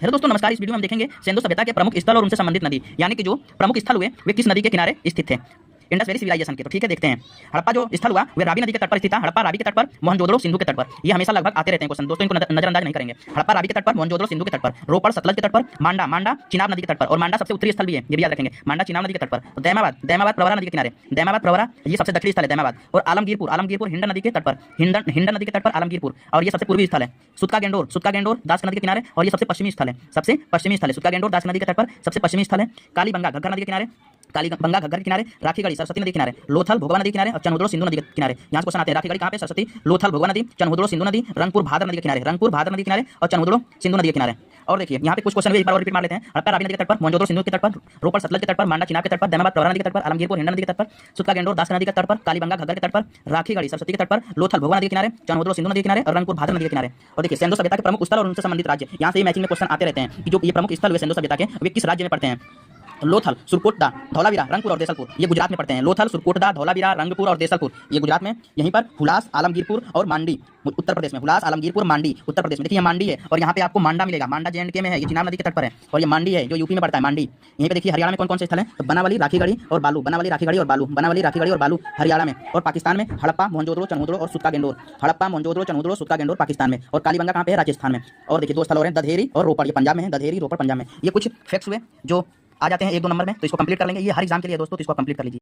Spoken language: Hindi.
हेलो दोस्तों, नमस्कार। इस वीडियो में हम देखेंगे सिंधु सभ्यता के प्रमुख स्थल और उनसे संबंधित नदी, यानी कि जो प्रमुख स्थल हुए वे किस नदी के किनारे स्थित थे इंडस वैली सिविलाइजेशन के। तो ठीक है, देखते हैं। हड़प्पा जो स्थल हुआ वे रावी नदी के तट पर स्थित था। हड़प्पा रावी के तट पर, मोहनजोदड़ो सिंधु के तट पर। ये हमेशा लगभग आते रहते हैं क्वेश्चन दोस्तों, इनको नजरअंदाज नहीं करेंगे। हड़प्पा रावी के तट पर, मोहनजोदड़ो सिंधु के तट पर, रोपड़ सतलज के तट पर, मांडा चिनाब नदी के तट पर। और मांडा सबसे उत्तरी स्थल भी है, ये भी याद रखेंगे। मांडा चिनाब नदी के तट पर। तो दैमाबाद प्रवरा नदी के किनारे। दैमाबाद प्रवरा ये सबसे दक्षिणी स्थल है, दैमाबाद। और आलमगीरपुर हिंडन नदी के तट पर। हिंडन नदी के तट पर आलमगीरपुर, और ये सबसे पूर्वी स्थल है। सुतका गेंडोर दास नदी के किनारे, और ये सबसे पश्चिमी स्थल है। सबसे पश्चिमी स्थल है सुतका गेंडोर दास नदी के तट पर, सबसे पश्चिमी स्थल है। कालीबंगा घग्गर नदी के किनारे, कालीबंगा घग्गर के किनारे। राखीगढ़ी सरस्वती नदी के किनारे। लोथल भोगवा नदी के किनारे और चनहुदड़ो सिंधु नदी के किनारे। यहाँ से क्वेश्चन आते हैं। राखीगढ़ी कहाँ पे? सरस्वती, लोथल भोगवा नदी, चनहुदड़ो सिंधु नदी, रंगपुर भादर नदी के किनारे। रंगपुर भादर नदी के किनारे और चनहुदड़ो सिंधु नदी के किनारे। और देखिए यहाँ पे कुछ क्वेश्चन एक बार और रिपीट मार लेते हैं। हड़प्पा रावी नदी के तट पर, मोहनजोदड़ो सिंधु के तट पर, रोपड़ सतलज के तट पर, मांडा चिनाब के तट पर, दैमाबाद प्रवरा नदी के तट पर, आलमगीरपुर हिंडन नदी के तट पर, सुतका गेंडोर दास नदी के तट पर, कालीबंगा घग्गर के तट पर, राखीगढ़ी सरस्वती के तट पर, लोथल भोगवा नदी के किनारे, चनहुदड़ो सिंधु नदी के किनारे और रंगपुर भादर नदी के किनारे। और देखिए सिंधु सभ्यता के प्रमुख स्थल और उनसे संबंधित राज्य, यहाँ से मैचिंग में क्वेश्चन आते रहते हैं कि जो ये प्रमुख स्थल हुए सिंधु सभ्यता के वे किस राज्य में पड़ते हैं। लोथल, सुरकोटदा, धौलावीरा, रंगपुर और देसलपुर ये गुजरात में पड़ते हैं। लोथल, सुरकोटदा, धौलावीरा, रंगपुर और देसलपुर ये गुजरात में। यहीं पर हुलास, आलमगीरपुर और मांडी उत्तर प्रदेश में। हुलास, आलमगीरपुर, मांडी उत्तर प्रदेश में। देखिए ये मांडी है और यहाँ पे आपको मांडा मिलेगा। मांडा JNK में है, ये चिनाब नदी के तट पर है। और ये मांडी है जो यूपी में पड़ता है, मांडी। यहीं पे देखिए हरियाणा में कौन कौन से स्थल है, तो बनावली, राखीगढ़ी और बालू। बनावली, राखीगढ़ी और बालू। बनावली, राखीगढ़ी और बालू हरियाणा में। और पाकिस्तान में हड़प्पा, मोहनजोदड़ो, चनहुदड़ो और सुतका गेंडोर। हड़प्पा, मोहनजोदड़ो, चनहुदड़ो, सुतका गेंडोर पाकिस्तान में। और कालीबंगा कहाँ पे है? राजस्थान में। और देखिए दो स्थल और हैं, दधेरी और रोपड़, ये पंजाब में है। दधेरी, रोपड़ पंजाब में। ये कुछ फैक्ट्स हुए जो आ जाते हैं 1-2 नंबर में, तो इसको कंप्लीट कर लेंगे। ये हर एग्जाम के लिए दोस्तों, तो इसको कंप्लीट कर लीजिए।